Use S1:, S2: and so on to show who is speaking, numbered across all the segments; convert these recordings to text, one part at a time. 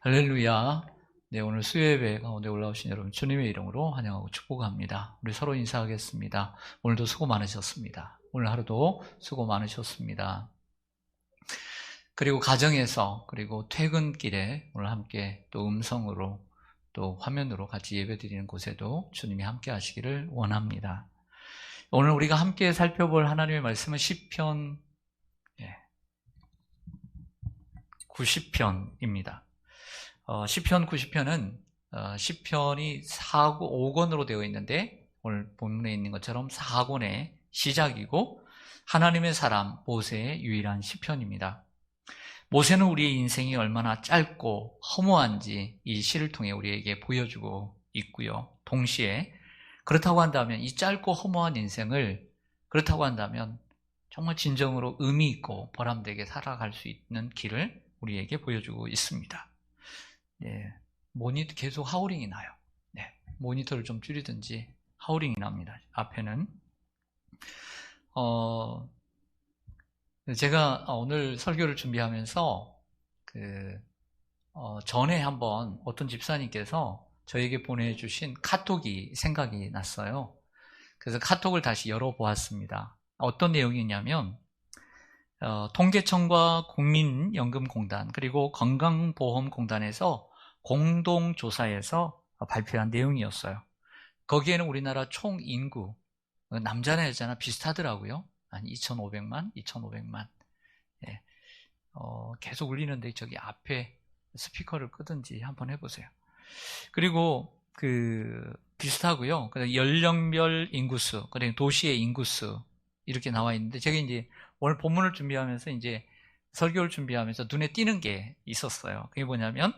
S1: 할렐루야. 네, 오늘 수요예배 가운데 올라오신 여러분 주님의 이름으로 환영하고 축복합니다. 우리 서로 인사하겠습니다. 오늘도 수고 많으셨습니다. 오늘 하루도 수고 많으셨습니다. 그리고 가정에서 그리고 퇴근길에 오늘 함께 또 음성으로 또 화면으로 같이 예배드리는 곳에도 주님이 함께 하시기를 원합니다. 오늘 우리가 함께 살펴볼 하나님의 말씀은 시편 90편입니다. 시편 90편은 시편이 5권으로 되어 있는데 오늘 본문에 있는 것처럼 4권의 시작이고 하나님의 사람 모세의 유일한 시편입니다. 모세는 우리의 인생이 얼마나 짧고 허무한지 이 시를 통해 우리에게 보여주고 있고요. 동시에 그렇다고 한다면 이 짧고 허무한 인생을 그렇다고 한다면 정말 진정으로 의미 있고 보람되게 살아갈 수 있는 길을 우리에게 보여주고 있습니다. 네, 모니터 계속 하우링이 나요. 네, 모니터를 좀 줄이든지 하우링이 납니다. 앞에는 제가 오늘 설교를 준비하면서 전에 한번 어떤 집사님께서 저에게 보내주신 카톡이 생각이 났어요. 그래서 카톡을 다시 열어보았습니다. 어떤 내용이냐면 통계청과 국민연금공단 그리고 건강보험공단에서 공동조사에서 발표한 내용이었어요. 거기에는 우리나라 총 인구, 남자나 여자나 비슷하더라고요. 한 2,500만. 예. 계속 울리는데 저기 앞에 스피커를 끄든지 한번 해보세요. 그리고 비슷하고요. 연령별 인구수, 그리고 도시의 인구수 이렇게 나와 있는데 제가 이제 오늘 본문을 준비하면서 이제 설교를 준비하면서 눈에 띄는 게 있었어요. 그게 뭐냐면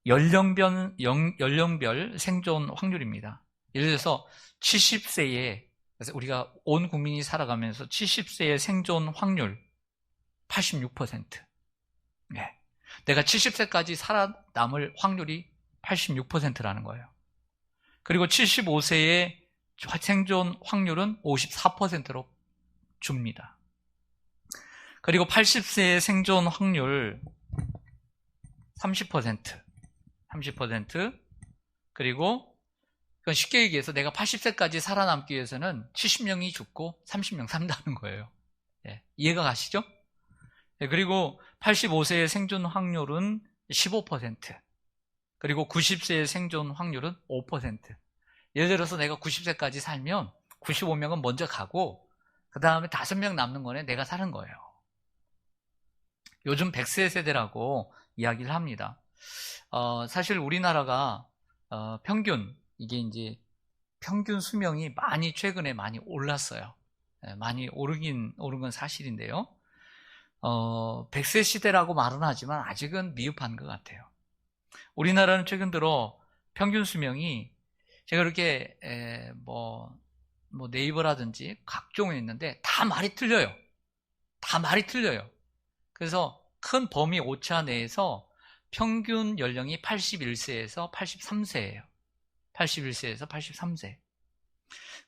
S1: 연령별 생존 확률입니다. 예를 들어서 70세에 그래서 우리가 온 국민이 살아가면서 70세의 생존 확률 86%. 네. 내가 70세까지 살아남을 확률이 86%라는 거예요. 그리고 75세의 생존 확률은 54%로 줍니다. 그리고 80세의 생존 확률 30%. 그리고 쉽게 얘기해서 내가 80세까지 살아남기 위해서는 70명이 죽고 30명 산다는 거예요. 예, 이해가 가시죠? 예, 그리고 85세의 생존 확률은 15%. 그리고 90세의 생존 확률은 5%. 예를 들어서 내가 90세까지 살면 95명은 먼저 가고 그 다음에 5명 남는 거네 내가 사는 거예요. 요즘 100세 세대라고 이야기를 합니다. 사실 우리나라가 이게 이제 평균 수명이 최근에 많이 올랐어요. 많이 오른 건 사실인데요. 100세 시대라고 말은 하지만 아직은 미흡한 것 같아요. 우리나라는 최근 들어 평균 수명이 제가 이렇게 네이버라든지 각종에 있는데 다 말이 틀려요. 그래서 큰 범위 오차 내에서 평균 연령이 81세에서 83세예요. 81세에서 83세.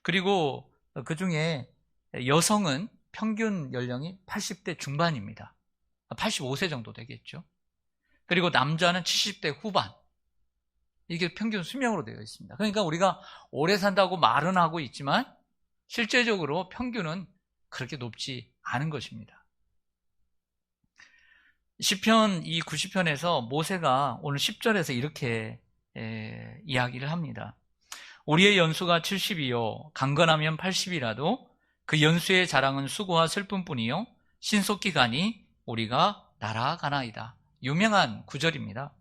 S1: 그리고 그 중에 여성은 평균 연령이 80대 중반입니다. 85세 정도 되겠죠. 그리고 남자는 70대 후반. 이게 평균 수명으로 되어 있습니다. 그러니까 우리가 오래 산다고 말은 하고 있지만 실제적으로 평균은 그렇게 높지 않은 것입니다. 시편 이 90편에서 모세가 오늘 10절에서 이렇게 이야기를 합니다. 우리의 연수가 70이요 강건하면 80이라도 그 연수의 자랑은 수고와 슬픔뿐이요 신속히 가니 우리가 날아가나이다. 유명한 구절입니다.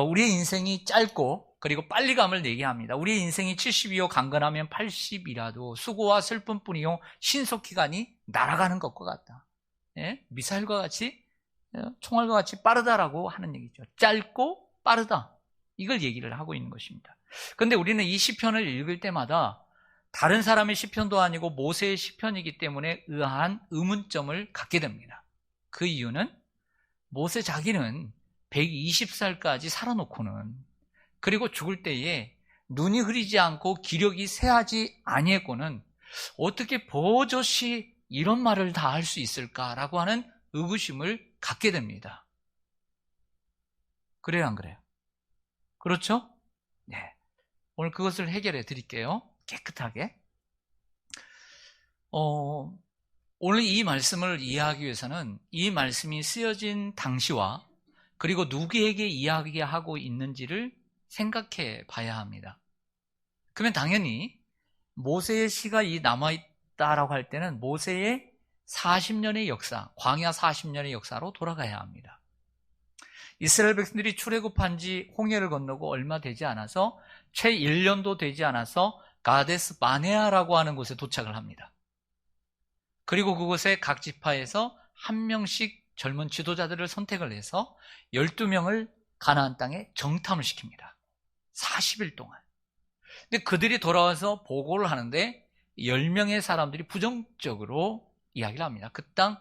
S1: 우리의 인생이 짧고 그리고 빨리 감을 얘기합니다. 우리의 인생이 70이요 강건하면 80이라도 수고와 슬픔뿐이요 신속히 가니 날아가는 것과 같다. 예? 미사일과 같이 총알과 같이 빠르다라고 하는 얘기죠. 짧고 빠르다. 이걸 얘기를 하고 있는 것입니다. 그런데 우리는 이 시편을 읽을 때마다 다른 사람의 시편도 아니고 모세의 시편이기 때문에 의아한 의문점을 갖게 됩니다. 그 이유는 모세 자기는 120살까지 살아놓고는 그리고 죽을 때에 눈이 흐리지 않고 기력이 쇠하지 아니했고는 어떻게 버젓이 이런 말을 다 할 수 있을까라고 하는 의구심을 갖게 됩니다. 그래요, 안 그래요? 그렇죠? 네. 오늘 그것을 해결해 드릴게요. 깨끗하게. 오늘 이 말씀을 이해하기 위해서는 이 말씀이 쓰여진 당시와 그리고 누구에게 이야기하고 있는지를 생각해 봐야 합니다. 그러면 당연히 모세의 시가 이 남아있다라고 할 때는 모세의 40년의 역사, 광야 40년의 역사로 돌아가야 합니다. 이스라엘 백성들이 출애굽한 지 홍해를 건너고 얼마 되지 않아서 채 1년도 되지 않아서 가데스 바네아라고 하는 곳에 도착을 합니다. 그리고 그곳에 각 지파에서 한 명씩 젊은 지도자들을 선택을 해서 12명을 가나안 땅에 정탐을 시킵니다. 40일 동안. 근데 그들이 돌아와서 보고를 하는데 10명의 사람들이 부정적으로 이야기를 합니다. 그 땅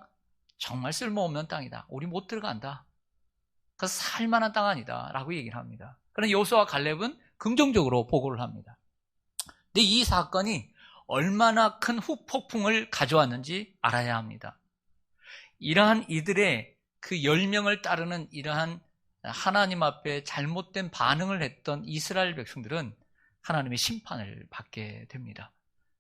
S1: 정말 쓸모없는 땅이다. 우리 못 들어간다. 그래서 살만한 땅 아니다 라고 얘기를 합니다. 그런데 여호수아와 갈렙은 긍정적으로 보고를 합니다. 근데 이 사건이 얼마나 큰 후폭풍을 가져왔는지 알아야 합니다. 이러한 이들의 그 10명을 따르는 이러한 하나님 앞에 잘못된 반응을 했던 이스라엘 백성들은 하나님의 심판을 받게 됩니다.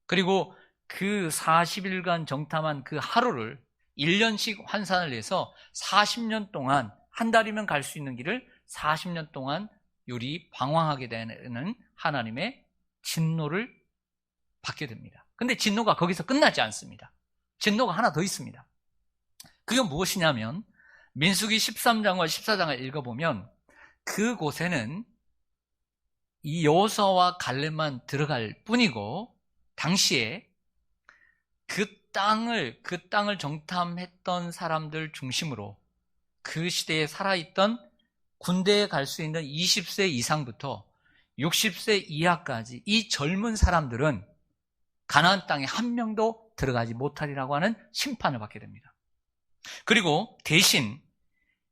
S1: 그리고 그 40일간 정탐한 그 하루를 1년씩 환산을 해서 40년 동안, 한 달이면 갈 수 있는 길을 40년 동안 요리 방황하게 되는 하나님의 진노를 받게 됩니다. 근데 진노가 거기서 끝나지 않습니다. 진노가 하나 더 있습니다. 그게 무엇이냐면 민수기 13장과 14장을 읽어보면 그곳에는 이 여호수아와 갈렙만 들어갈 뿐이고 당시에 그 땅을 정탐했던 사람들 중심으로 그 시대에 살아있던 군대에 갈 수 있는 20세 이상부터 60세 이하까지 이 젊은 사람들은 가나안 땅에 한 명도 들어가지 못하리라고 하는 심판을 받게 됩니다. 그리고 대신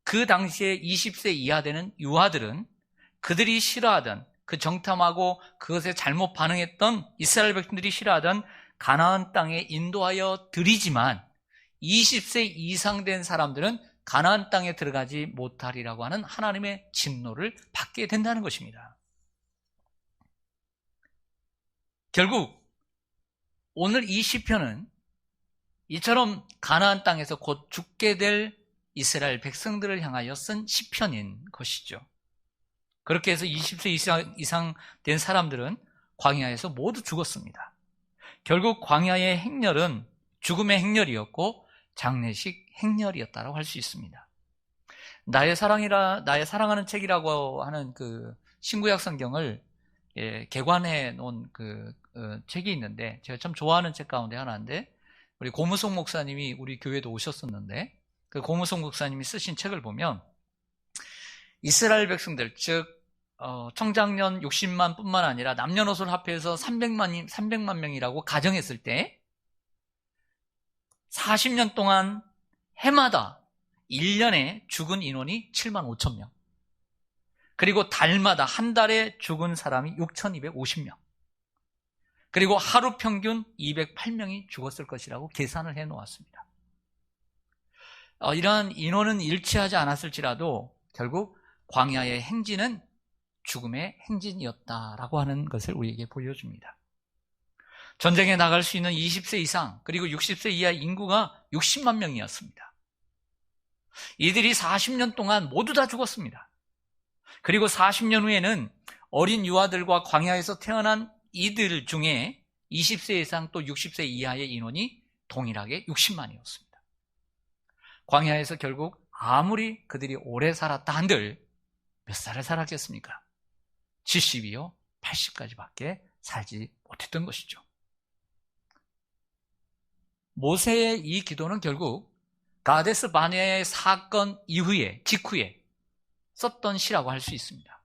S1: 그 당시에 20세 이하 되는 유아들은 그들이 싫어하던 그 정탐하고 그것에 잘못 반응했던 이스라엘 백성들이 싫어하던 가나안 땅에 인도하여 드리지만 20세 이상 된 사람들은 가나안 땅에 들어가지 못하리라고 하는 하나님의 진노를 받게 된다는 것입니다. 결국 오늘 이 시편은 이처럼 가나안 땅에서 곧 죽게 될 이스라엘 백성들을 향하여 쓴 시편인 것이죠. 그렇게 해서 20세 이상 된 사람들은 광야에서 모두 죽었습니다. 결국 광야의 행렬은 죽음의 행렬이었고 장례식 행렬이었다고 할 수 있습니다. 나의 사랑하는 책이라고 하는 그 신구약 성경을 개관해 놓은 책이 있는데 제가 참 좋아하는 책 가운데 하나인데 우리 고무송 목사님이 우리 교회도 오셨었는데 그 고무송 목사님이 쓰신 책을 보면 이스라엘 백성들 즉 청장년 60만 뿐만 아니라 남녀노소를 합해서 300만 명이라고 가정했을 때 40년 동안 해마다 1년에 죽은 인원이 7만 5천 명 그리고 달마다 한 달에 죽은 사람이 6,250명 그리고 하루 평균 208명이 죽었을 것이라고 계산을 해놓았습니다. 이러한 인원은 일치하지 않았을지라도 결국 광야의 행진은 죽음의 행진이었다라고 하는 것을 우리에게 보여줍니다. 전쟁에 나갈 수 있는 20세 이상 그리고 60세 이하 인구가 60만 명이었습니다. 이들이 40년 동안 모두 다 죽었습니다. 그리고 40년 후에는 어린 유아들과 광야에서 태어난 이들 중에 20세 이상 또 60세 이하의 인원이 동일하게 60만이었습니다. 광야에서 결국 아무리 그들이 오래 살았다 한들 몇 살을 살았겠습니까? 70이요, 80까지밖에 살지 못했던 것이죠. 모세의 이 기도는 결국 가데스 바네아의 사건 직후에 썼던 시라고 할 수 있습니다.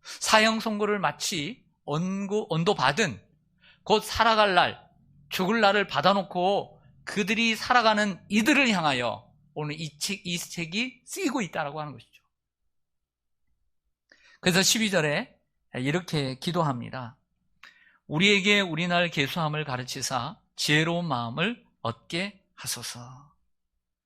S1: 사형 선고를 마치 언도받은 곧 살아갈 날, 죽을 날을 받아놓고 그들이 살아가는 이들을 향하여 오늘 이 책이 쓰이고 있다고 하는 것이죠. 그래서 12절에 이렇게 기도합니다. 우리에게 우리날 계수함을 가르치사 지혜로운 마음을 얻게 하소서.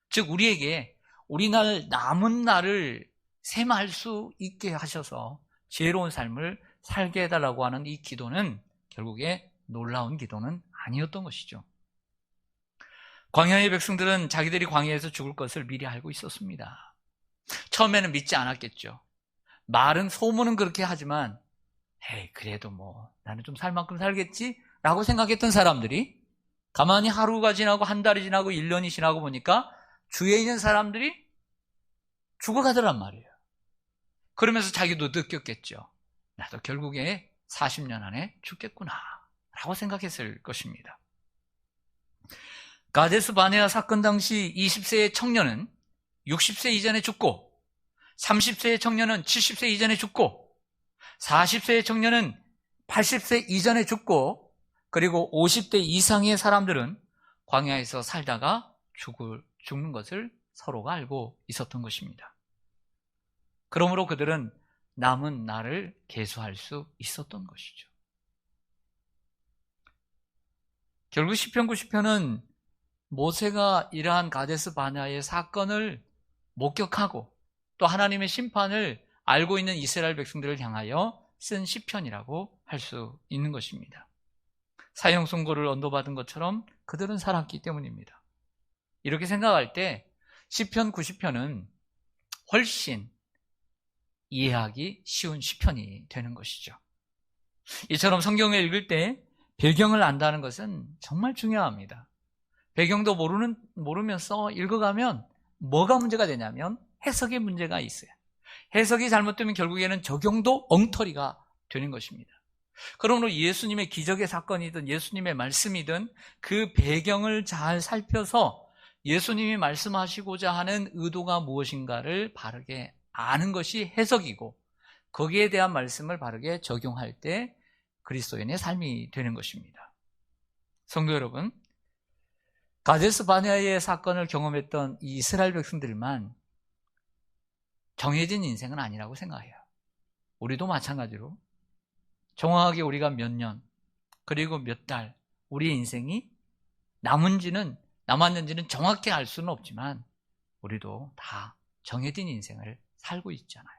S1: 즉 우리에게 우리날 남은 날을 셈할 수 있게 하셔서 지혜로운 삶을 살게 해달라고 하는 이 기도는 결국에 놀라운 기도는 아니었던 것이죠. 광야의 백성들은 자기들이 광야에서 죽을 것을 미리 알고 있었습니다. 처음에는 믿지 않았겠죠. 말은, 소문은 그렇게 하지만 에이, 그래도 뭐 나는 좀 살 만큼 살겠지? 라고 생각했던 사람들이 가만히 하루가 지나고 한 달이 지나고 1년이 지나고 보니까 주위에 있는 사람들이 죽어가더란 말이에요. 그러면서 자기도 느꼈겠죠. 나도 결국에 40년 안에 죽겠구나 라고 생각했을 것입니다. 가데스 바네아 사건 당시 20세의 청년은 60세 이전에 죽고, 30세의 청년은 70세 이전에 죽고, 40세의 청년은 80세 이전에 죽고, 그리고 50대 이상의 사람들은 광야에서 살다가 죽는 것을 서로가 알고 있었던 것입니다. 그러므로 그들은 남은 날을 계수할 수 있었던 것이죠. 결국 시편 90편은 모세가 이러한 가데스 바네아의 사건을 목격하고 또 하나님의 심판을 알고 있는 이스라엘 백성들을 향하여 쓴 시편이라고 할 수 있는 것입니다. 사형 선고를 언도받은 것처럼 그들은 살았기 때문입니다. 이렇게 생각할 때 시편 90편은 훨씬 이해하기 쉬운 시편이 되는 것이죠. 이처럼 성경을 읽을 때 배경을 안다는 것은 정말 중요합니다. 배경도 모르면서 읽어가면 뭐가 문제가 되냐면 해석의 문제가 있어요. 해석이 잘못되면 결국에는 적용도 엉터리가 되는 것입니다. 그러므로 예수님의 기적의 사건이든 예수님의 말씀이든 그 배경을 잘 살펴서 예수님이 말씀하시고자 하는 의도가 무엇인가를 바르게 아는 것이 해석이고, 거기에 대한 말씀을 바르게 적용할 때 그리스도인의 삶이 되는 것입니다. 성도 여러분, 가데스 바네아의 사건을 경험했던 이 이스라엘 백성들만 정해진 인생은 아니라고 생각해요. 우리도 마찬가지로 정확하게 우리가 몇 년, 그리고 몇 달, 우리의 인생이 남았는지는 정확히 알 수는 없지만 우리도 다 정해진 인생을 살고 있잖아요.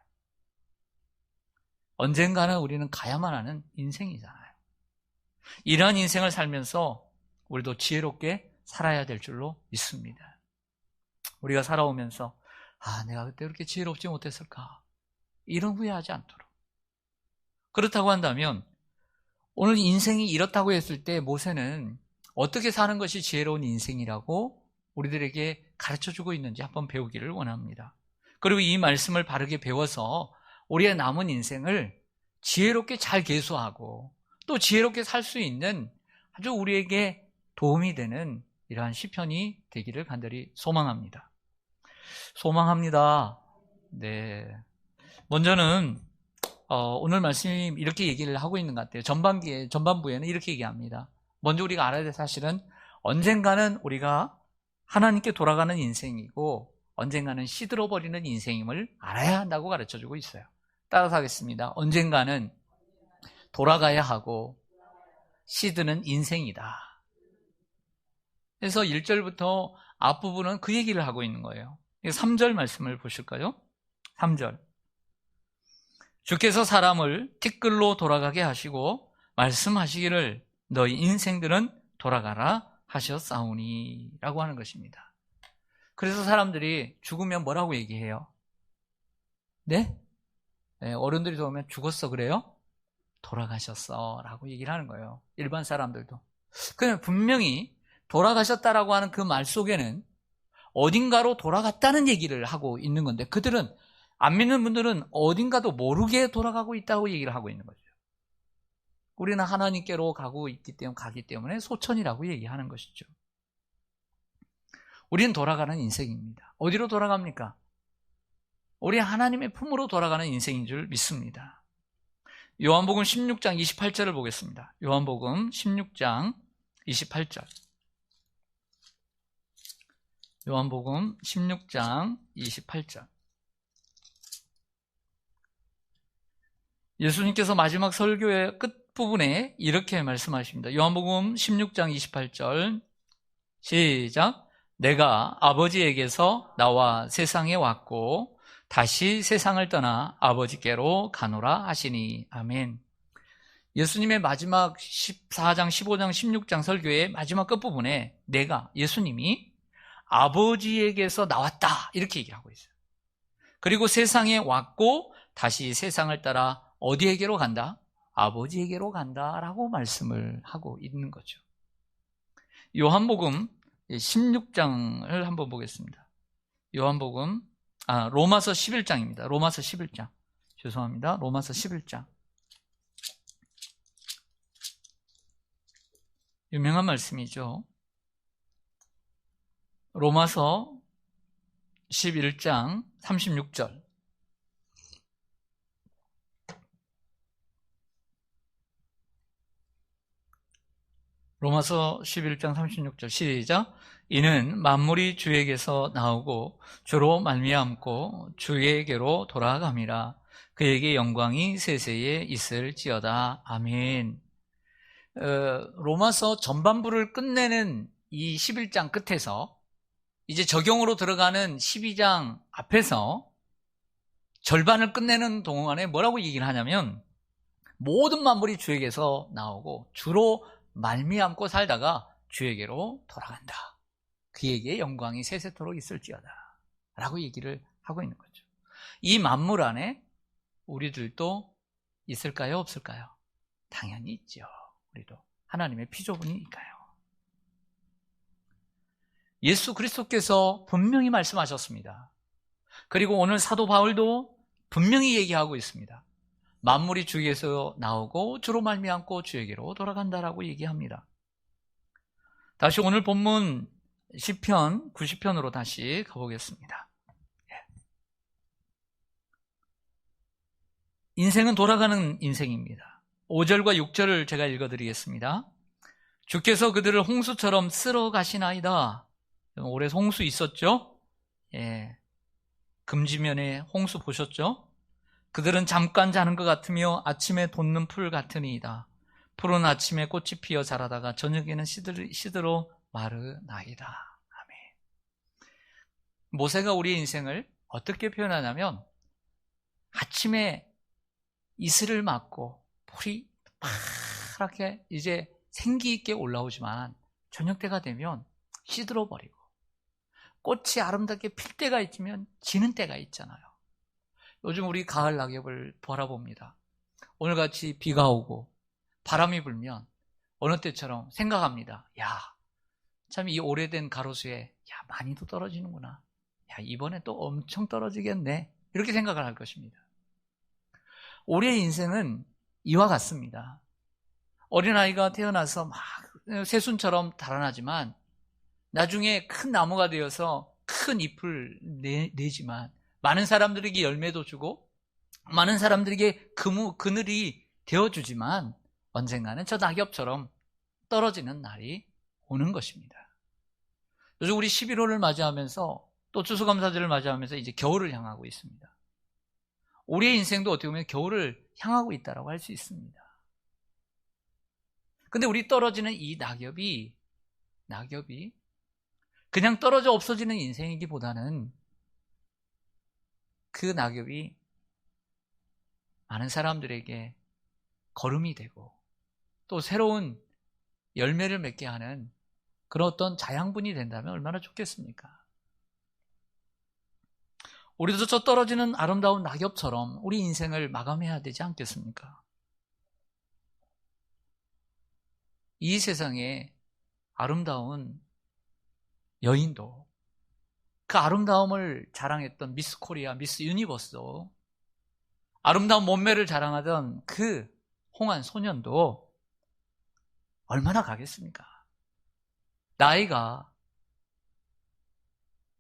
S1: 언젠가는 우리는 가야만 하는 인생이잖아요. 이러한 인생을 살면서 우리도 지혜롭게 살아야 될 줄로 믿습니다. 우리가 살아오면서 내가 그때 그렇게 지혜롭지 못했을까, 이런 후회하지 않도록. 그렇다고 한다면 오늘 인생이 이렇다고 했을 때 모세는 어떻게 사는 것이 지혜로운 인생이라고 우리들에게 가르쳐주고 있는지 한번 배우기를 원합니다. 그리고 이 말씀을 바르게 배워서 우리의 남은 인생을 지혜롭게 잘 계수하고 또 지혜롭게 살 수 있는 아주 우리에게 도움이 되는 이러한 시편이 되기를 간절히 소망합니다. 네. 먼저는 오늘 말씀이 이렇게 얘기를 하고 있는 것 같아요. 전반부에는 이렇게 얘기합니다. 먼저 우리가 알아야 될 사실은 언젠가는 우리가 하나님께 돌아가는 인생이고 언젠가는 시들어버리는 인생임을 알아야 한다고 가르쳐주고 있어요. 따라서 하겠습니다. 언젠가는 돌아가야 하고 시드는 인생이다. 그래서 1절부터 앞부분은 그 얘기를 하고 있는 거예요. 3절 말씀을 보실까요? 3절. 주께서 사람을 티끌로 돌아가게 하시고 말씀하시기를 너희 인생들은 돌아가라 하셨사오니 라고 하는 것입니다. 그래서 사람들이 죽으면 뭐라고 얘기해요? 네? 어른들이 들어오면 죽었어 그래요? 돌아가셨어 라고 얘기를 하는 거예요. 일반 사람들도. 그냥 분명히 돌아가셨다라고 하는 그 말 속에는 어딘가로 돌아갔다는 얘기를 하고 있는 건데, 그들은, 안 믿는 분들은 어딘가도 모르게 돌아가고 있다고 얘기를 하고 있는 거죠. 우리는 하나님께로 가기 때문에 소천이라고 얘기하는 것이죠. 우리는 돌아가는 인생입니다. 어디로 돌아갑니까? 우리 하나님의 품으로 돌아가는 인생인 줄 믿습니다. 요한복음 16장 28절을 보겠습니다. 요한복음 16장 28절. 요한복음 16장 28절. 예수님께서 마지막 설교의 끝부분에 이렇게 말씀하십니다. 요한복음 16장 28절 시작. 내가 아버지에게서 나와 세상에 왔고 다시 세상을 떠나 아버지께로 가노라 하시니. 아멘. 예수님의 마지막 14장, 15장, 16장 설교의 마지막 끝부분에 예수님이 아버지에게서 나왔다 이렇게 얘기하고 있어요. 그리고 세상에 왔고 다시 세상을 따라 어디에게로 간다? 아버지에게로 간다라고 말씀을 하고 있는 거죠. 요한복음 16장을 한번 보겠습니다. 로마서 11장입니다. 로마서 11장. 죄송합니다. 로마서 11장. 유명한 말씀이죠. 로마서 11장 36절. 로마서 11장 36절 시작. 이는 만물이 주에게서 나오고 주로 말미암고 주에게로 돌아감이라. 그에게 영광이 세세에 있을지어다. 아멘. 로마서 전반부를 끝내는 이 11장 끝에서 이제 적용으로 들어가는 12장 앞에서 절반을 끝내는 동안에 뭐라고 얘기를 하냐면 모든 만물이 주에게서 나오고 주로 말미암고 살다가 주에게로 돌아간다. 그에게 영광이 세세토록 있을지어다 라고 얘기를 하고 있는 거죠. 이 만물 안에 우리들도 있을까요? 없을까요? 당연히 있죠. 우리도 하나님의 피조분이니까요. 예수 그리스도께서 분명히 말씀하셨습니다. 그리고 오늘 사도 바울도 분명히 얘기하고 있습니다. 만물이 주에게서 나오고 주로 말미암고 주에게로 돌아간다라고 얘기합니다. 다시 오늘 본문 시편 90편으로 다시 가보겠습니다. 인생은 돌아가는 인생입니다. 5절과 6절을 제가 읽어드리겠습니다. 주께서 그들을 홍수처럼 쓸어 가시나이다. 올해 홍수 있었죠? 금지면에 홍수 보셨죠? 그들은 잠깐 자는 것 같으며 아침에 돋는 풀 같으니이다. 풀은 아침에 꽃이 피어 자라다가 저녁에는 시들어 마르나이다. 아멘. 모세가 우리의 인생을 어떻게 표현하냐면 아침에 이슬을 맞고 풀이 파랗게 이제 생기 있게 올라오지만 저녁 때가 되면 시들어 버리고 꽃이 아름답게 필 때가 있지만 지는 때가 있잖아요. 요즘 우리 가을 낙엽을 바라봅니다. 오늘같이 비가 오고 바람이 불면 어느 때처럼 생각합니다. 참 이 오래된 가로수에 많이도 떨어지는구나. 이번에 또 엄청 떨어지겠네. 이렇게 생각을 할 것입니다. 우리의 인생은 이와 같습니다. 어린아이가 태어나서 막 새순처럼 자라나지만 나중에 큰 나무가 되어서 큰 잎을 내지만 많은 사람들에게 열매도 주고 많은 사람들에게 그늘이 되어주지만 언젠가는 저 낙엽처럼 떨어지는 날이 오는 것입니다. 요즘 우리 11월을 맞이하면서 또 추수감사절을 맞이하면서 이제 겨울을 향하고 있습니다. 우리의 인생도 어떻게 보면 겨울을 향하고 있다고 할 수 있습니다. 근데 우리 떨어지는 이 낙엽이 그냥 떨어져 없어지는 인생이기보다는 그 낙엽이 많은 사람들에게 걸음이 되고 또 새로운 열매를 맺게 하는 그런 어떤 자양분이 된다면 얼마나 좋겠습니까? 우리도 저 떨어지는 아름다운 낙엽처럼 우리 인생을 마감해야 되지 않겠습니까? 이 세상에 아름다운 여인도 그 아름다움을 자랑했던 미스 코리아, 미스 유니버스도 아름다운 몸매를 자랑하던 그 홍한 소년도 얼마나 가겠습니까? 나이가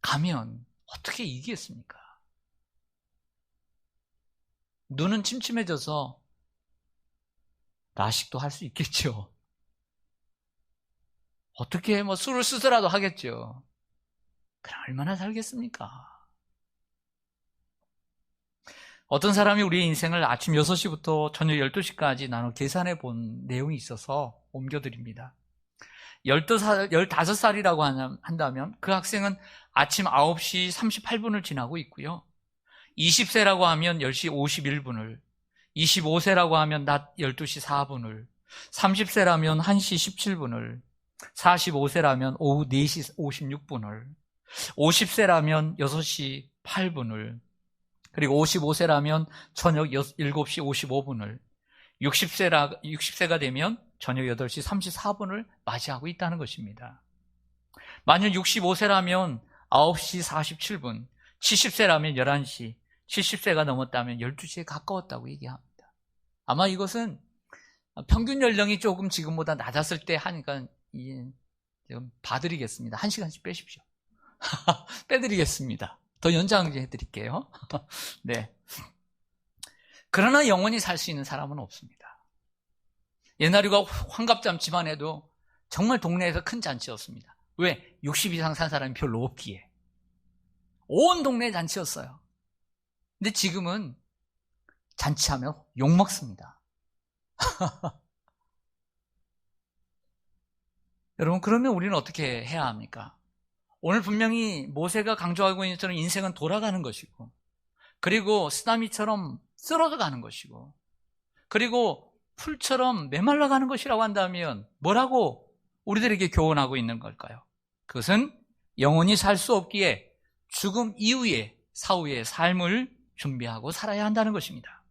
S1: 가면 어떻게 이기겠습니까? 눈은 침침해져서 라식도 할 수 있겠죠. 어떻게 술을 쓰더라도 하겠죠. 그럼 얼마나 살겠습니까? 어떤 사람이 우리의 인생을 아침 6시부터 저녁 12시까지 나눠 계산해 본 내용이 있어서 옮겨드립니다. 15살이라고 한다면 그 학생은 아침 9시 38분을 지나고 있고요. 20세라고 하면 10시 51분을, 25세라고 하면 낮 12시 4분을, 30세라면 1시 17분을, 45세라면 오후 4시 56분을, 50세라면 6시 8분을, 그리고 55세라면 저녁 7시 55분을, 60세가 되면 저녁 8시 34분을 맞이하고 있다는 것입니다. 만약 65세라면 9시 47분, 70세라면 11시, 70세가 넘었다면 12시에 가까웠다고 얘기합니다. 아마 이것은 평균 연령이 조금 지금보다 낮았을 때 하니까 좀 봐드리겠습니다. 1시간씩 빼십시오. 빼드리겠습니다. 더 연장해드릴게요. 네. 그러나 영원히 살 수 있는 사람은 없습니다. 옛날에 환갑잔치만 해도 정말 동네에서 큰 잔치였습니다. 왜? 60 이상 산 사람이 별로 없기에. 온 동네 잔치였어요. 근데 지금은 잔치하면 욕먹습니다. 여러분, 그러면 우리는 어떻게 해야 합니까? 오늘 분명히 모세가 강조하고 있는 것처럼 인생은 돌아가는 것이고, 그리고 쓰나미처럼 쓰러져 가는 것이고, 그리고 풀처럼 메말라 가는 것이라고 한다면 뭐라고 우리들에게 교훈하고 있는 걸까요? 그것은 영원히 살 수 없기에 죽음 이후에 사후의 삶을 준비하고 살아야 한다는 것입니다.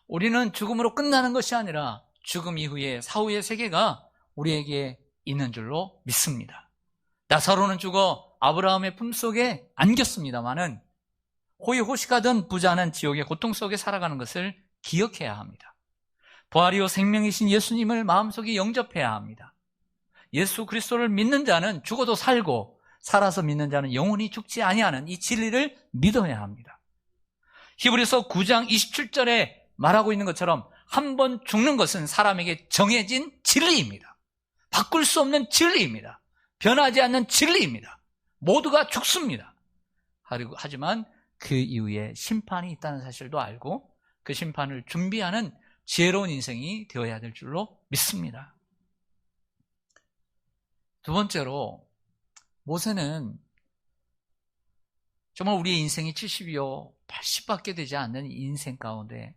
S1: 우리는 죽음으로 끝나는 것이 아니라 죽음 이후에 사후의 세계가 우리에게 있는 줄로 믿습니다. 나사로는 죽어 아브라함의 품속에 안겼습니다마는 호의호식하던 부자는 지옥의 고통 속에 살아가는 것을 기억해야 합니다. 부활이요 생명이신 예수님을 마음속에 영접해야 합니다. 예수 그리스도를 믿는 자는 죽어도 살고 살아서 믿는 자는 영원히 죽지 아니하는 이 진리를 믿어야 합니다. 히브리서 9장 27절에 말하고 있는 것처럼 한 번 죽는 것은 사람에게 정해진 진리입니다. 바꿀 수 없는 진리입니다. 변하지 않는 진리입니다. 모두가 죽습니다. 하지만 그 이후에 심판이 있다는 사실도 알고 그 심판을 준비하는 지혜로운 인생이 되어야 될 줄로 믿습니다. 두 번째로, 모세는 정말 우리의 인생이 70이요 80밖에 되지 않는 인생 가운데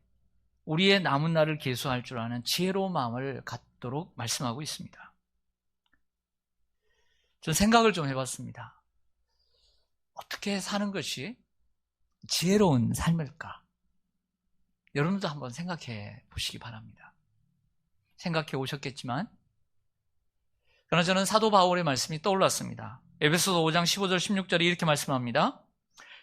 S1: 우리의 남은 날을 계수할 줄 아는 지혜로운 마음을 갖도록 말씀하고 있습니다. 전 생각을 좀 해봤습니다. 어떻게 사는 것이 지혜로운 삶일까? 여러분도 한번 생각해 보시기 바랍니다. 생각해 오셨겠지만, 그러나 저는 사도 바울의 말씀이 떠올랐습니다. 에베소서 5장 15절 16절에 이렇게 말씀합니다.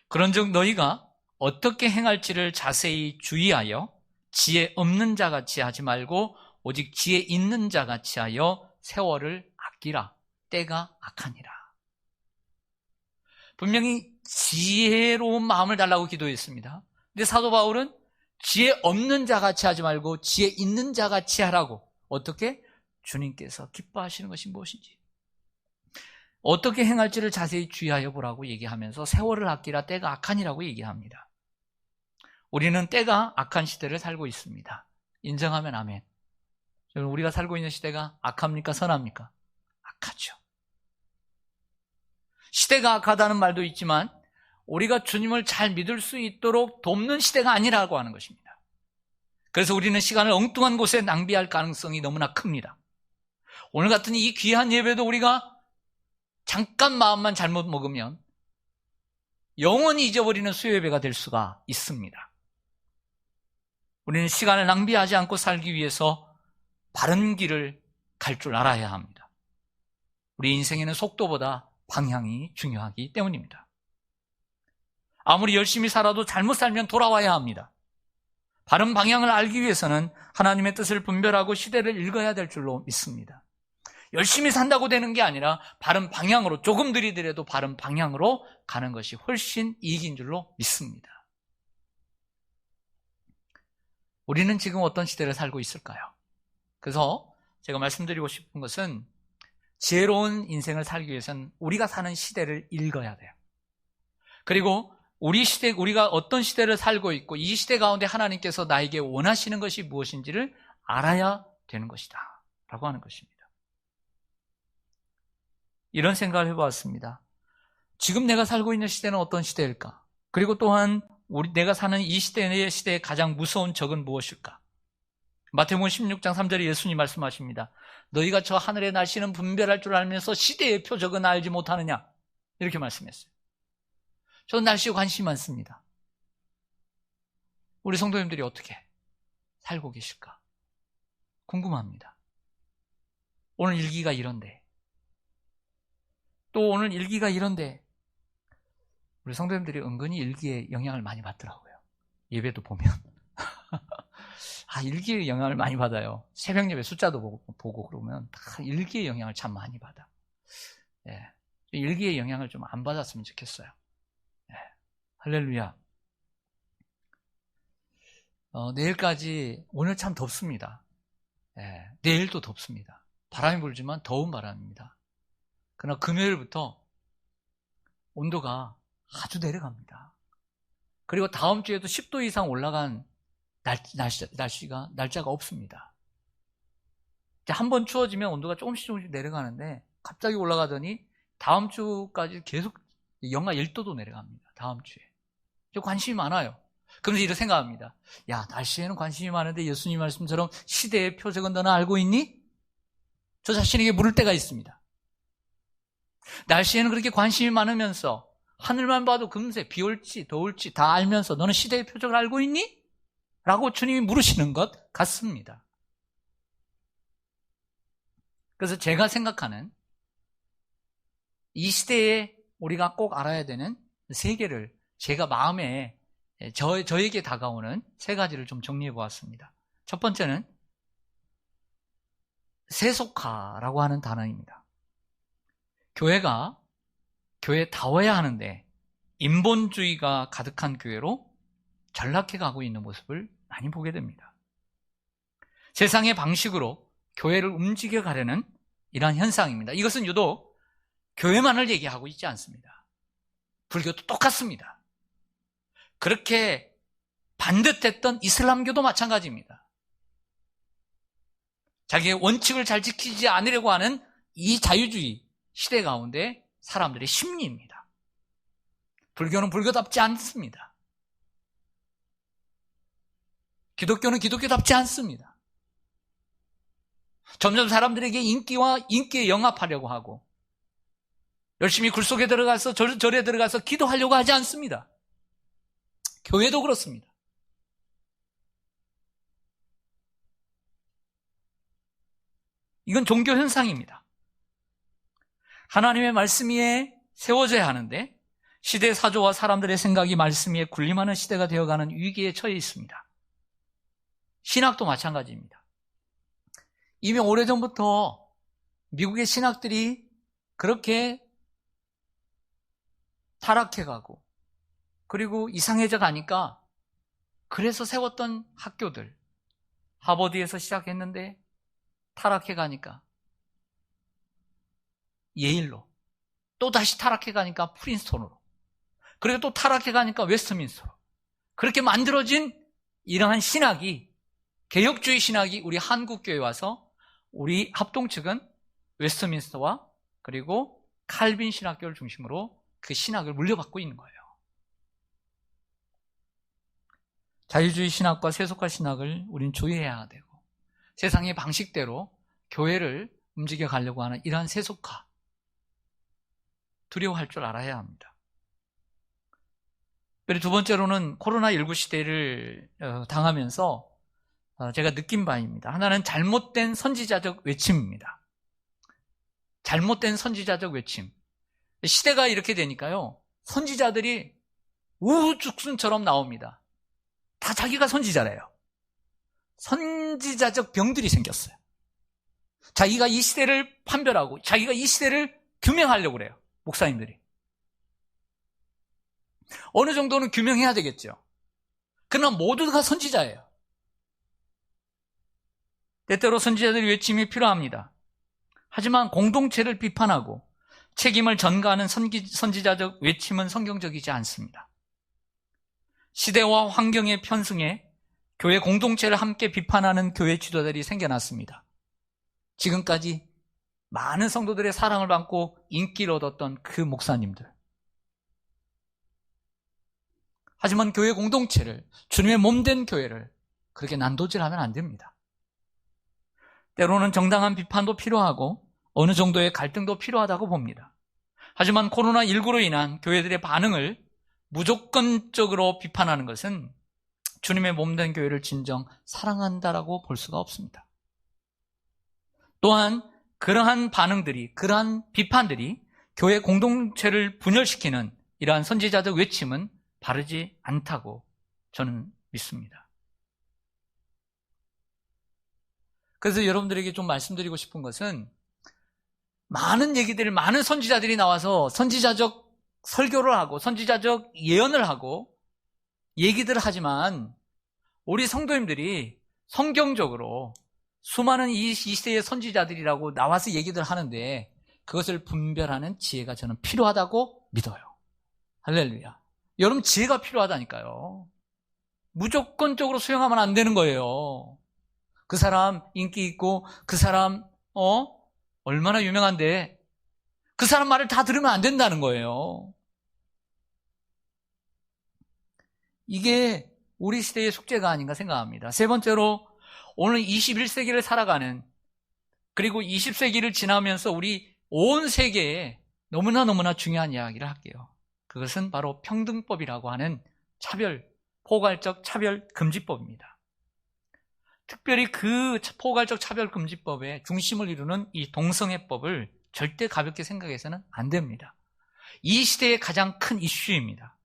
S1: 그런즉 너희가 어떻게 행할지를 자세히 주의하여 지혜 없는 자같이 하지 말고 오직 지혜 있는 자같이 하여 세월을 아끼라. 때가 악하니라. 분명히 지혜로운 마음을 달라고 기도했습니다. 근데 사도 바울은 지혜 없는 자같이 하지 말고 지혜 있는 자같이 하라고. 어떻게? 주님께서 기뻐하시는 것이 무엇인지, 어떻게 행할지를 자세히 주의하여 보라고 얘기하면서 세월을 아끼라, 때가 악하니라고 얘기합니다. 우리는 때가 악한 시대를 살고 있습니다. 인정하면 아멘. 우리가 살고 있는 시대가 악합니까? 선합니까? 악하죠. 시대가 악하다는 말도 있지만 우리가 주님을 잘 믿을 수 있도록 돕는 시대가 아니라고 하는 것입니다. 그래서 우리는 시간을 엉뚱한 곳에 낭비할 가능성이 너무나 큽니다. 오늘 같은 이 귀한 예배도 우리가 잠깐 마음만 잘못 먹으면 영원히 잊어버리는 수요예배가 될 수가 있습니다. 우리는 시간을 낭비하지 않고 살기 위해서 바른 길을 갈 줄 알아야 합니다. 우리 인생에는 속도보다 방향이 중요하기 때문입니다. 아무리 열심히 살아도 잘못 살면 돌아와야 합니다. 바른 방향을 알기 위해서는 하나님의 뜻을 분별하고 시대를 읽어야 될 줄로 믿습니다. 열심히 산다고 되는 게 아니라 바른 방향으로, 조금 들이더라도 바른 방향으로 가는 것이 훨씬 이익인 줄로 믿습니다. 우리는 지금 어떤 시대를 살고 있을까요? 그래서 제가 말씀드리고 싶은 것은 지혜로운 인생을 살기 위해서는 우리가 사는 시대를 읽어야 돼요. 그리고 우리가 어떤 시대를 살고 있고 이 시대 가운데 하나님께서 나에게 원하시는 것이 무엇인지를 알아야 되는 것이다 라고 하는 것입니다. 이런 생각을 해보았습니다. 지금 내가 살고 있는 시대는 어떤 시대일까? 그리고 또한 내가 사는 이 시대의 가장 무서운 적은 무엇일까? 마태복음 16장 3절에 예수님 말씀하십니다. 너희가 저 하늘의 날씨는 분별할 줄 알면서 시대의 표적은 알지 못하느냐? 이렇게 말씀했어요. 저는 날씨에 관심이 많습니다. 우리 성도님들이 어떻게 살고 계실까? 궁금합니다. 오늘 일기가 이런데, 또 오늘 일기가 이런데, 우리 성도님들이 은근히 일기에 영향을 많이 받더라고요. 예배도 보면. 일기에 영향을 많이 받아요. 새벽 예배 숫자도 보고 그러면 다 일기에 영향을 참 많이 받아. 예. 일기에 영향을 좀 안 받았으면 좋겠어요. 예. 할렐루야. 내일까지, 오늘 참 덥습니다. 예. 내일도 덥습니다. 바람이 불지만 더운 바람입니다. 그러나 금요일부터 온도가 아주 내려갑니다. 그리고 다음 주에도 10도 이상 올라간 날짜가 없습니다. 한 번 추워지면 온도가 조금씩 내려가는데 갑자기 올라가더니 다음 주까지 계속 영하 1도도 내려갑니다. 다음 주에. 저 관심이 많아요. 그런데 이렇게 생각합니다. 야, 날씨에는 관심이 많은데 예수님 말씀처럼 시대의 표적은 너는 알고 있니? 저 자신에게 물을 때가 있습니다. 날씨에는 그렇게 관심이 많으면서 하늘만 봐도 금세 비 올지 더울지 다 알면서 너는 시대의 표적을 알고 있니? 라고 주님이 물으시는 것 같습니다. 그래서 제가 생각하는 이 시대에 우리가 꼭 알아야 되는 세 개를 제가 마음에 저에게 다가오는 세 가지를 좀 정리해 보았습니다. 첫 번째는 세속화라고 하는 단어입니다. 교회가 교회다워야 하는데 인본주의가 가득한 교회로 전락해 가고 있는 모습을 많이 보게 됩니다. 세상의 방식으로 교회를 움직여 가려는 이러한 현상입니다. 이것은 유독 교회만을 얘기하고 있지 않습니다. 불교도 똑같습니다. 그렇게 반듯했던 이슬람교도 마찬가지입니다. 자기의 원칙을 잘 지키지 않으려고 하는 이 자유주의 시대 가운데 사람들의 심리입니다. 불교는 불교답지 않습니다. 기독교는 기독교답지 않습니다. 점점 사람들에게 인기에 영합하려고 하고 열심히 굴 속에 들어가서 절에 들어가서 기도하려고 하지 않습니다. 교회도 그렇습니다. 이건 종교 현상입니다. 하나님의 말씀 위에 세워져야 하는데 시대 사조와 사람들의 생각이 말씀 위에 군림하는 시대가 되어가는 위기에 처해 있습니다. 신학도 마찬가지입니다. 이미 오래전부터 미국의 신학들이 그렇게 타락해가고 그리고 이상해져 가니까 그래서 세웠던 학교들, 하버드에서 시작했는데 타락해 가니까 예일로, 또 다시 타락해 가니까 프린스턴으로, 그리고 또 타락해 가니까 웨스트민스터로, 그렇게 만들어진 이러한 신학이, 개혁주의 신학이 우리 한국교회에 와서 우리 합동 측은 웨스트민스터와 그리고 칼빈 신학교를 중심으로 그 신학을 물려받고 있는 거예요. 자유주의 신학과 세속화 신학을 우린 조회해야 되고 세상의 방식대로 교회를 움직여 가려고 하는 이러한 세속화 두려워할 줄 알아야 합니다. 그리고 두 번째로는 코로나19 시대를 당하면서 제가 느낀 바입니다. 하나는 잘못된 선지자적 외침입니다. 잘못된 선지자적 외침. 시대가 이렇게 되니까요, 선지자들이 우후죽순처럼 나옵니다. 다 자기가 선지자래요. 선지자적 병들이 생겼어요. 자기가 이 시대를 판별하고 자기가 이 시대를 규명하려고 그래요. 목사님들이. 어느 정도는 규명해야 되겠죠. 그러나 모두가 선지자예요. 때때로 선지자들의 외침이 필요합니다. 하지만 공동체를 비판하고 책임을 전가하는 선지자적 외침은 성경적이지 않습니다. 시대와 환경에 편승해 교회 공동체를 함께 비판하는 교회 지도자들이 생겨났습니다. 지금까지 많은 성도들의 사랑을 받고 인기를 얻었던 그 목사님들. 하지만 교회 공동체를, 주님의 몸된 교회를 그렇게 난도질하면 안 됩니다. 때로는 정당한 비판도 필요하고 어느 정도의 갈등도 필요하다고 봅니다. 하지만 코로나19로 인한 교회들의 반응을 무조건적으로 비판하는 것은 주님의 몸된 교회를 진정 사랑한다라고 볼 수가 없습니다. 또한 그러한 반응들이, 그러한 비판들이 교회 공동체를 분열시키는 이러한 선지자적 외침은 바르지 않다고 저는 믿습니다. 그래서 여러분들에게 좀 말씀드리고 싶은 것은 많은 얘기들, 많은 선지자들이 나와서 선지자적 설교를 하고 선지자적 예언을 하고 얘기들을 하지만 우리 성도님들이 성경적으로 수많은 이 시대의 선지자들이라고 나와서 얘기들 하는데 그것을 분별하는 지혜가 저는 필요하다고 믿어요. 할렐루야. 여러분, 지혜가 필요하다니까요. 무조건적으로 수용하면 안 되는 거예요. 그 사람 인기 있고 그 사람 얼마나 유명한데 그 사람 말을 다 들으면 안 된다는 거예요. 이게 우리 시대의 숙제가 아닌가 생각합니다. 세 번째로 오늘 21세기를 살아가는, 그리고 20세기를 지나면서 우리 온 세계에 너무나 중요한 이야기를 할게요. 그것은 바로 평등법이라고 하는 포괄적 차별금지법입니다. 특별히 그 포괄적 차별금지법의 중심을 이루는 이 동성애법을 절대 가볍게 생각해서는 안 됩니다. 이 시대의 가장 큰 이슈입니다.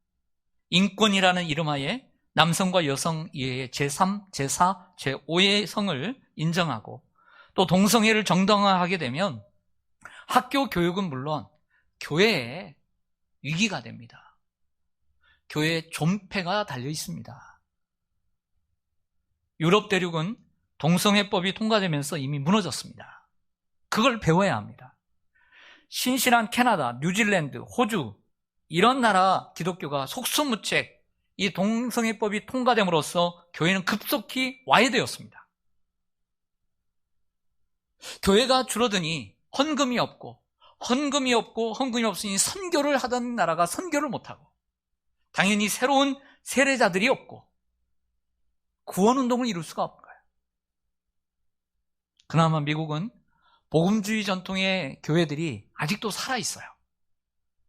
S1: 인권이라는 이름하에 남성과 여성 이외의 제3, 제4, 제5의 성을 인정하고 또 동성애를 정당화하게 되면 학교 교육은 물론 교회에 위기가 됩니다. 교회에 존폐가 달려 있습니다. 유럽 대륙은 동성애법이 통과되면서 이미 무너졌습니다. 그걸 배워야 합니다. 신실한 캐나다, 뉴질랜드, 호주 이런 나라 기독교가 속수무책 이 동성애법이 통과됨으로써 교회는 급속히 와해되었습니다. 교회가 줄어드니 헌금이 없으니 선교를 하던 나라가 선교를 못하고 당연히 새로운 세례자들이 없고 구원운동을 이룰 수가 없는 거예요. 그나마 미국은 복음주의 전통의 교회들이 아직도 살아있어요.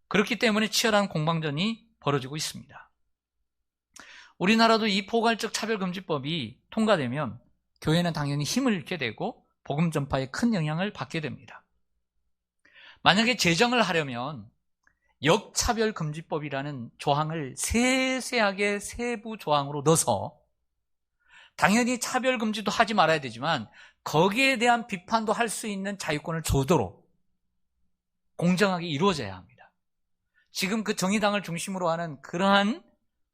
S1: 그렇기 때문에 치열한 공방전이 벌어지고 있습니다. 우리나라도 이 포괄적 차별금지법이 통과되면 교회는 당연히 힘을 잃게 되고 복음 전파에 큰 영향을 받게 됩니다. 만약에 제정을 하려면 역차별금지법이라는 조항을 세세하게 세부 조항으로 넣어서 당연히 차별금지도 하지 말아야 되지만 거기에 대한 비판도 할 수 있는 자유권을 주도록 공정하게 이루어져야 합니다. 지금 그 정의당을 중심으로 하는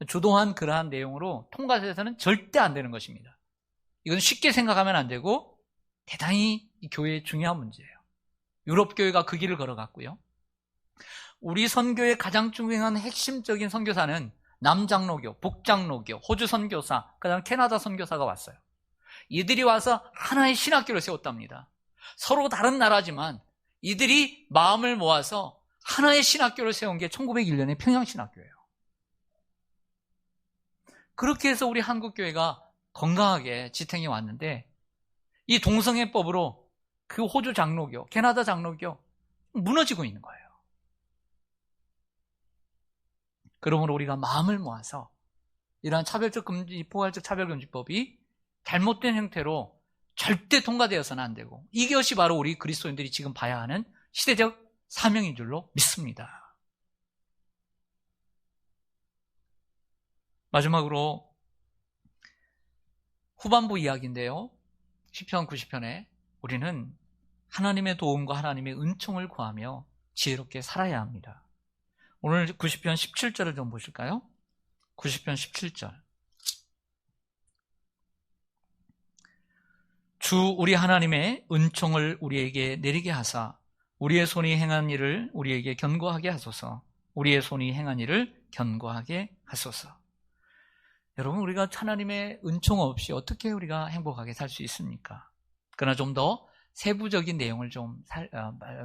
S1: 주도한 그러한 내용으로 통과돼서는 절대 안 되는 것입니다. 이건 쉽게 생각하면 안 되고 대단히 이 교회의 중요한 문제예요. 유럽 교회가 그 길을 걸어갔고요. 우리 선교의 가장 중요한 핵심적인 선교사는 남장로교, 북장로교, 호주 선교사, 그다음 캐나다 선교사가 왔어요. 이들이 와서 하나의 신학교를 세웠답니다. 서로 다른 나라지만 이들이 마음을 모아서 하나의 신학교를 세운 게 1901년의 평양신학교예요. 그렇게 해서 우리 한국교회가 건강하게 지탱해 왔는데 이 동성애법으로 그 호주 장로교, 캐나다 장로교 무너지고 있는 거예요. 그러므로 우리가 마음을 모아서 이러한 포괄적 차별금지법이 잘못된 형태로 절대 통과되어서는 안 되고 이것이 바로 우리 그리스도인들이 지금 봐야 하는 시대적 사명인 줄로 믿습니다. 마지막으로 후반부 이야기인데요. 시편 90편에 우리는 하나님의 도움과 하나님의 은총을 구하며 지혜롭게 살아야 합니다. 오늘 90편 17절을 좀 보실까요? 90편 17절. 주 우리 하나님의 은총을 우리에게 내리게 하사 우리의 손이 행한 일을 우리에게 견고하게 하소서. 우리의 손이 행한 일을 견고하게 하소서. 여러분, 우리가 하나님의 은총 없이 어떻게 우리가 행복하게 살 수 있습니까? 그러나 좀 더 세부적인 내용을 좀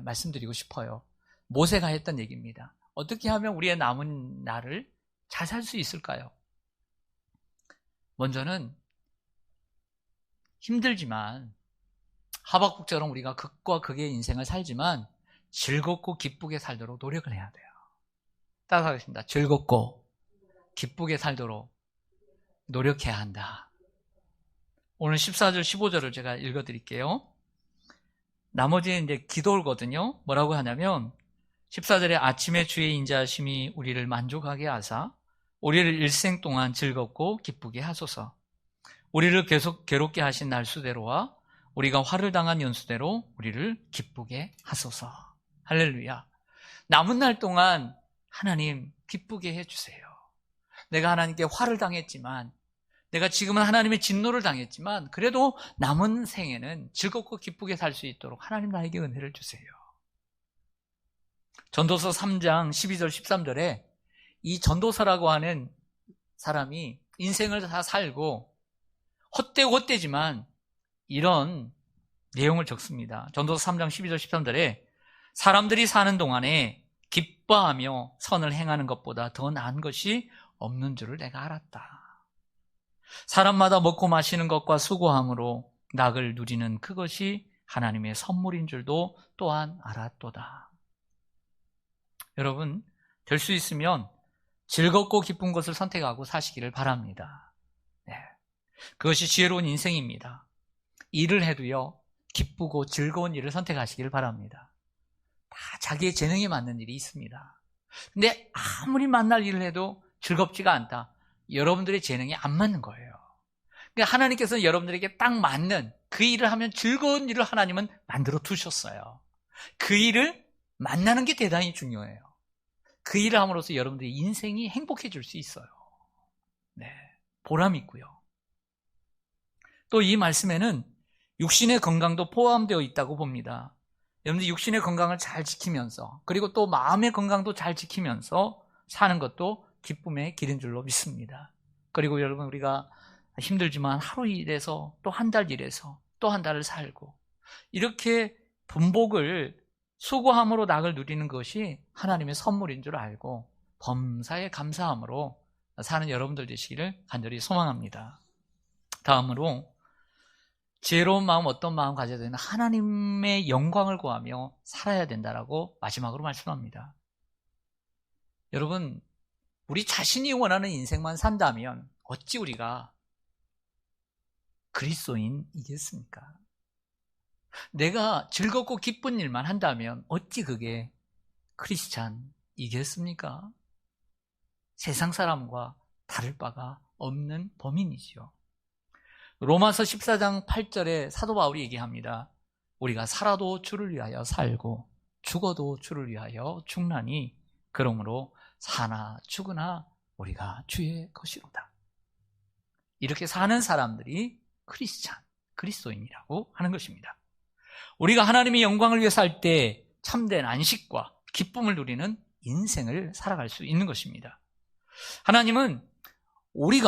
S1: 말씀드리고 싶어요. 모세가 했던 얘기입니다. 어떻게 하면 우리의 남은 날을 잘 살 수 있을까요? 먼저는 힘들지만 하박국처럼 우리가 극과 극의 인생을 살지만 즐겁고 기쁘게 살도록 노력을 해야 돼요. 따라하겠습니다. 즐겁고 기쁘게 살도록 노력해야 한다. 오늘 14절, 15절을 제가 읽어드릴게요. 나머지는 이제 기도거든요. 뭐라고 하냐면 14절에 아침에 주의 인자하심이 우리를 만족하게 하사 우리를 일생 동안 즐겁고 기쁘게 하소서. 우리를 계속 괴롭게 하신 날수대로와 우리가 화를 당한 연수대로 우리를 기쁘게 하소서. 할렐루야. 남은 날 동안 하나님 기쁘게 해주세요. 내가 하나님께 화를 당했지만, 내가 지금은 하나님의 진노를 당했지만 그래도 남은 생에는 즐겁고 기쁘게 살 수 있도록 하나님 나에게 은혜를 주세요. 전도서 3장 12절 13절에 이 전도서라고 하는 사람이 인생을 다 살고 헛되고 헛되지만 이런 내용을 적습니다. 전도서 3장 12절 13절에 사람들이 사는 동안에 기뻐하며 선을 행하는 것보다 더 나은 것이 없는 줄을 내가 알았다. 사람마다 먹고 마시는 것과 수고함으로 낙을 누리는 그것이 하나님의 선물인 줄도 또한 알았도다. 여러분, 될 수 있으면 즐겁고 기쁜 것을 선택하고 사시기를 바랍니다. 네. 그것이 지혜로운 인생입니다. 일을 해도요, 기쁘고 즐거운 일을 선택하시기를 바랍니다. 다 자기의 재능에 맞는 일이 있습니다. 근데 아무리 만날 일을 해도 즐겁지가 않다. 여러분들의 재능이 안 맞는 거예요. 그러니까 하나님께서는 여러분들에게 딱 맞는 그 일을 하면 즐거운 일을 하나님은 만들어 두셨어요. 그 일을 만나는 게 대단히 중요해요. 그 일을 함으로써 여러분들의 인생이 행복해질 수 있어요. 네, 보람 있고요. 또 이 말씀에는 육신의 건강도 포함되어 있다고 봅니다. 여러분들 육신의 건강을 잘 지키면서 그리고 또 마음의 건강도 잘 지키면서 사는 것도 기쁨의 길인 줄로 믿습니다. 그리고 여러분, 우리가 힘들지만 하루 일해서 또 한 달 일해서 또 한 달을 살고 이렇게 분복을 수고함으로 낙을 누리는 것이 하나님의 선물인 줄 알고 범사에 감사함으로 사는 여러분들 되시기를 간절히 소망합니다. 다음으로 지혜로운 마음, 어떤 마음 가져야 되나? 하나님의 영광을 구하며 살아야 된다라고 마지막으로 말씀합니다. 여러분, 우리 자신이 원하는 인생만 산다면 어찌 우리가 그리스도인이겠습니까? 내가 즐겁고 기쁜 일만 한다면 어찌 그게 크리스찬이겠습니까? 세상 사람과 다를 바가 없는 범인이지요. 로마서 14장 8절에 사도 바울이 얘기합니다. 우리가 살아도 주를 위하여 살고 죽어도 주를 위하여 죽나니 그러므로 사나 죽으나 우리가 주의 것이로다. 이렇게 사는 사람들이 크리스찬, 그리스도인이라고 하는 것입니다. 우리가 하나님의 영광을 위해 살 때 참된 안식과 기쁨을 누리는 인생을 살아갈 수 있는 것입니다. 하나님은 우리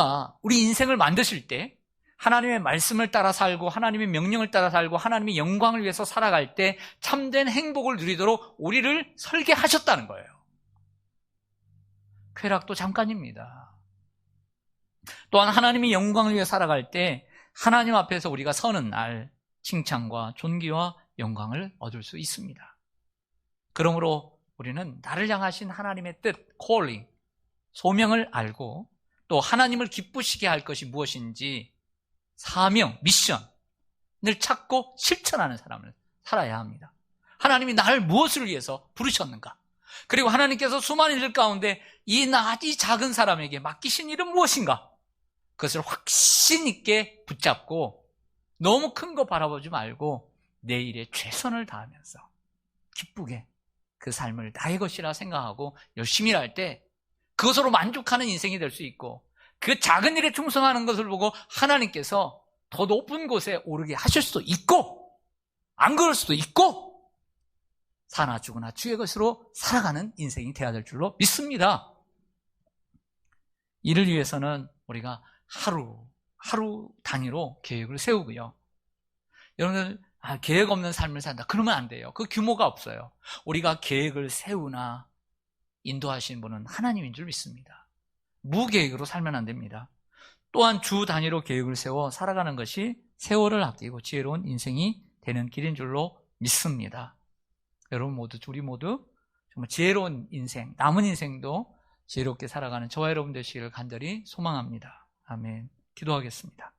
S1: 인생을 만드실 때 하나님의 말씀을 따라 살고 하나님의 명령을 따라 살고 하나님의 영광을 위해서 살아갈 때 참된 행복을 누리도록 우리를 설계하셨다는 거예요. 쾌락도 잠깐입니다. 또한 하나님의 영광을 위해 살아갈 때 하나님 앞에서 우리가 서는 날 칭찬과 존귀와 영광을 얻을 수 있습니다. 그러므로 우리는 나를 향하신 하나님의 뜻, calling, 소명을 알고 또 하나님을 기쁘시게 할 것이 무엇인지 사명, 미션을 찾고 실천하는 사람을 살아야 합니다. 하나님이 나를 무엇을 위해서 부르셨는가? 그리고 하나님께서 수많은 일 가운데 이 작은 사람에게 맡기신 일은 무엇인가? 그것을 확신 있게 붙잡고 너무 큰 거 바라보지 말고 내 일에 최선을 다하면서 기쁘게 그 삶을 나의 것이라 생각하고 열심히 할 때 그것으로 만족하는 인생이 될 수 있고 그 작은 일에 충성하는 것을 보고 하나님께서 더 높은 곳에 오르게 하실 수도 있고 안 그럴 수도 있고 사나 죽으나 주의 것으로 살아가는 인생이 되어야 될 줄로 믿습니다. 이를 위해서는 우리가 하루 단위로 계획을 세우고요. 여러분들 계획 없는 삶을 산다. 그러면 안 돼요. 그 규모가 없어요. 우리가 계획을 세우나 인도하시는 분은 하나님인 줄 믿습니다. 무계획으로 살면 안 됩니다. 또한 주 단위로 계획을 세워 살아가는 것이 세월을 아끼고 지혜로운 인생이 되는 길인 줄로 믿습니다. 여러분 모두, 우리 모두 정말 지혜로운 인생, 남은 인생도 지혜롭게 살아가는 저와 여러분 되시기를 간절히 소망합니다. 아멘. 기도하겠습니다.